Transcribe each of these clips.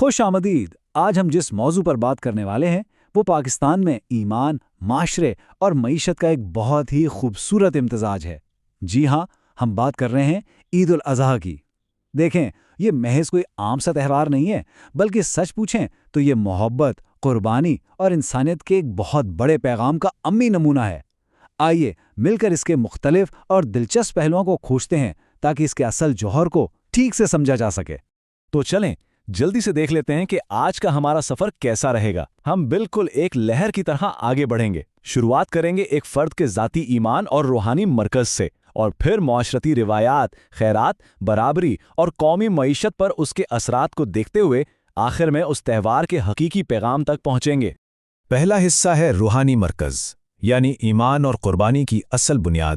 خوش آمدید۔ آج ہم جس موضوع پر بات کرنے والے ہیں وہ پاکستان میں ایمان، معاشرے اور معیشت کا ایک بہت ہی خوبصورت امتزاج ہے۔ جی ہاں، ہم بات کر رہے ہیں عید الاضحیٰ کی۔ دیکھیں، یہ محض کوئی عام سا تہوار نہیں ہے، بلکہ سچ پوچھیں تو یہ محبت، قربانی اور انسانیت کے ایک بہت بڑے پیغام کا عملی نمونہ ہے۔ آئیے مل کر اس کے مختلف اور دلچسپ پہلوؤں کو کھوجتے ہیں تاکہ اس کے اصل جوہر کو ٹھیک سے سمجھا جا سکے۔ تو چلیں جلدی سے دیکھ لیتے ہیں کہ آج کا ہمارا سفر کیسا رہے گا۔ ہم بالکل ایک لہر کی طرح آگے بڑھیں گے۔ شروعات کریں گے ایک فرد کے ذاتی ایمان اور روحانی مرکز سے، اور پھر معاشرتی روایات، خیرات، برابری اور قومی معیشت پر اس کے اثرات کو دیکھتے ہوئے آخر میں اس تہوار کے حقیقی پیغام تک پہنچیں گے۔ پہلا حصہ ہے روحانی مرکز، یعنی ایمان اور قربانی کی اصل بنیاد۔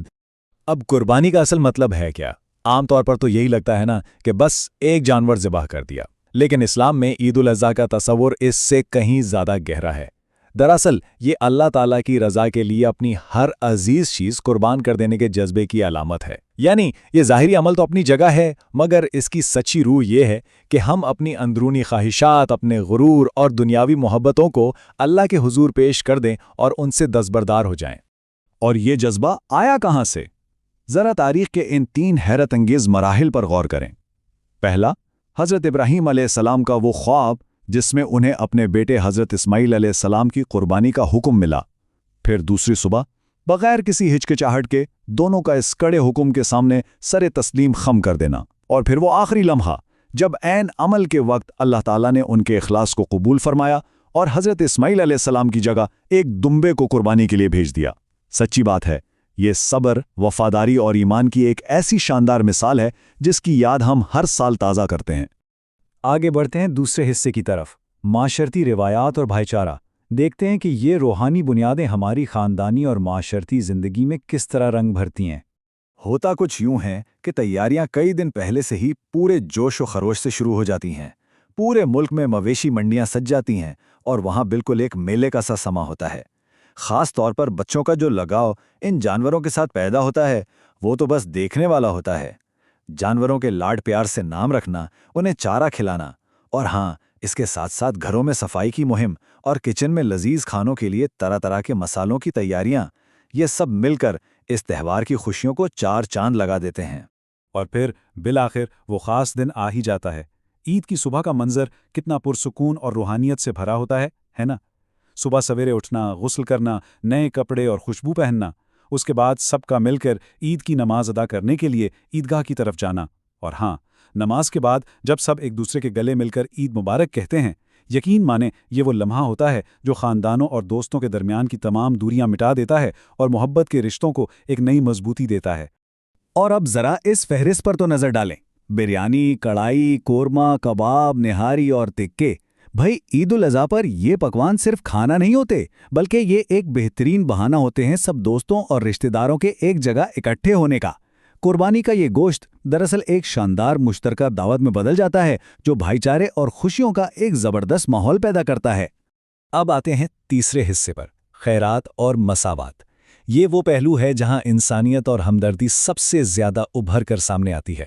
اب قربانی کا اصل مطلب ہے کیا؟ عام طور پر تو یہی لگتا ہے نا کہ بس ایک جانور ذبح کر دیا، لیکن اسلام میں عید الاضحیٰ کا تصور اس سے کہیں زیادہ گہرا ہے۔ دراصل یہ اللہ تعالیٰ کی رضا کے لیے اپنی ہر عزیز چیز قربان کر دینے کے جذبے کی علامت ہے۔ یعنی یہ ظاہری عمل تو اپنی جگہ ہے، مگر اس کی سچی روح یہ ہے کہ ہم اپنی اندرونی خواہشات، اپنے غرور اور دنیاوی محبتوں کو اللہ کے حضور پیش کر دیں اور ان سے دستبردار ہو جائیں۔ اور یہ جذبہ آیا کہاں سے؟ ذرا تاریخ کے ان 3 حیرت انگیز مراحل پر غور کریں۔ پہلا، حضرت ابراہیم علیہ السلام کا وہ خواب جس میں انہیں اپنے بیٹے حضرت اسماعیل علیہ السلام کی قربانی کا حکم ملا۔ پھر دوسری صبح، بغیر کسی ہچکچاہٹ کے دونوں کا اس کڑے حکم کے سامنے سر تسلیم خم کر دینا۔ اور پھر وہ آخری لمحہ جب عین عمل کے وقت اللہ تعالیٰ نے ان کے اخلاص کو قبول فرمایا اور حضرت اسماعیل علیہ السلام کی جگہ ایک دمبے کو قربانی کے لیے بھیج دیا۔ سچی بات ہے، یہ صبر، وفاداری اور ایمان کی ایک ایسی شاندار مثال ہے جس کی یاد ہم ہر سال تازہ کرتے ہیں۔ آگے بڑھتے ہیں دوسرے حصے کی طرف، معاشرتی روایات اور بھائی چارہ۔ دیکھتے ہیں کہ یہ روحانی بنیادیں ہماری خاندانی اور معاشرتی زندگی میں کس طرح رنگ بھرتی ہیں۔ ہوتا کچھ یوں ہے کہ تیاریاں کئی دن پہلے سے ہی پورے جوش و خروش سے شروع ہو جاتی ہیں۔ پورے ملک میں مویشی منڈیاں سج جاتی ہیں اور وہاں بالکل ایک میلے کا سا سما ہوتا ہے۔ خاص طور پر بچوں کا جو لگاؤ ان جانوروں کے ساتھ پیدا ہوتا ہے وہ تو بس دیکھنے والا ہوتا ہے۔ جانوروں کے لاڈ پیار سے نام رکھنا، انہیں چارہ کھلانا، اور ہاں، اس کے ساتھ ساتھ گھروں میں صفائی کی مہم اور کچن میں لذیذ کھانوں کے لیے طرح طرح کے مسالوں کی تیاریاں، یہ سب مل کر اس تہوار کی خوشیوں کو 4 چاند لگا دیتے ہیں۔ اور پھر بالآخر وہ خاص دن آ ہی جاتا ہے۔ عید کی صبح کا منظر کتنا پرسکون اور روحانیت سے بھرا ہوتا ہے نا؟ صبح سویرے اٹھنا، غسل کرنا، نئے کپڑے اور خوشبو پہننا، اس کے بعد سب کا مل کر عید کی نماز ادا کرنے کے لیے عیدگاہ کی طرف جانا، اور ہاں، نماز کے بعد جب سب ایک دوسرے کے گلے مل کر عید مبارک کہتے ہیں، یقین مانیں یہ وہ لمحہ ہوتا ہے جو خاندانوں اور دوستوں کے درمیان کی تمام دوریاں مٹا دیتا ہے اور محبت کے رشتوں کو ایک نئی مضبوطی دیتا ہے۔ اور اب ذرا اس فہرست پر تو نظر ڈالیں، بریانی، کڑھائی، قورمہ، کباب، نہاری اور تکے۔ بھائی، عید الاضحیٰ پر یہ پکوان صرف کھانا نہیں ہوتے، بلکہ یہ ایک بہترین بہانہ ہوتے ہیں سب دوستوں اور رشتہ داروں کے ایک جگہ اکٹھے ہونے کا۔ قربانی کا یہ گوشت دراصل ایک شاندار مشترکہ دعوت میں بدل جاتا ہے جو بھائی چارے اور خوشیوں کا ایک زبردست ماحول پیدا کرتا ہے۔ اب آتے ہیں تیسرے حصے پر، خیرات اور مساوات۔ یہ وہ پہلو ہے جہاں انسانیت اور ہمدردی سب سے زیادہ ابھر کر سامنے آتی ہے۔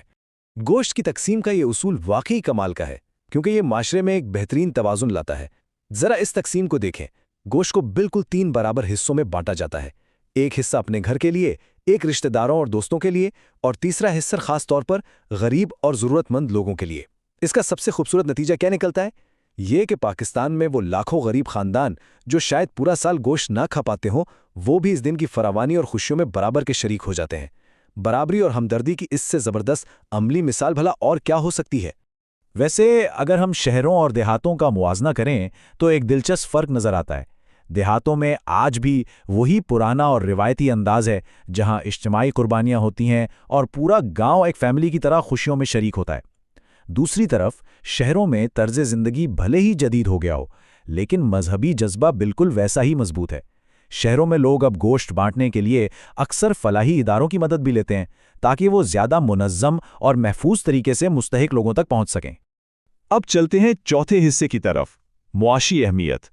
گوشت کی تقسیم کا یہ اصول واقعی کمال کا ہے، کیونکہ یہ معاشرے میں ایک بہترین توازن لاتا ہے۔ ذرا اس تقسیم کو دیکھیں، گوشت کو بالکل 3 برابر حصوں میں بانٹا جاتا ہے۔ ایک حصہ اپنے گھر کے لیے، ایک رشتہ داروں اور دوستوں کے لیے، اور تیسرا حصہ خاص طور پر غریب اور ضرورت مند لوگوں کے لیے۔ اس کا سب سے خوبصورت نتیجہ کیا نکلتا ہے؟ یہ کہ پاکستان میں وہ لاکھوں غریب خاندان جو شاید پورا سال گوشت نہ کھا پاتے ہوں، وہ بھی اس دن کی فراوانی اور خوشیوں میں برابر کے شریک ہو جاتے ہیں۔ برابری اور ہمدردی کی اس سے زبردست عملی مثال بھلا اور کیا ہو سکتی ہے؟ ویسے اگر ہم شہروں اور دیہاتوں کا موازنہ کریں تو ایک دلچسپ فرق نظر آتا ہے۔ دیہاتوں میں آج بھی وہی پرانا اور روایتی انداز ہے جہاں اجتماعی قربانیاں ہوتی ہیں اور پورا گاؤں ایک فیملی کی طرح خوشیوں میں شریک ہوتا ہے۔ دوسری طرف شہروں میں طرز زندگی بھلے ہی جدید ہو گیا ہو، لیکن مذہبی جذبہ بالکل ویسا ہی مضبوط ہے۔ شہروں میں لوگ اب گوشت بانٹنے کے لیے اکثر فلاحی اداروں کی مدد بھی لیتے ہیں تاکہ وہ زیادہ منظم اور محفوظ طریقے سے مستحق لوگوں تک پہنچ سکیں۔ اب چلتے ہیں چوتھے حصے کی طرف، معاشی اہمیت۔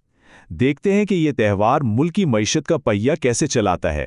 دیکھتے ہیں کہ یہ تہوار ملک کی معیشت کا پہیہ کیسے چلاتا ہے۔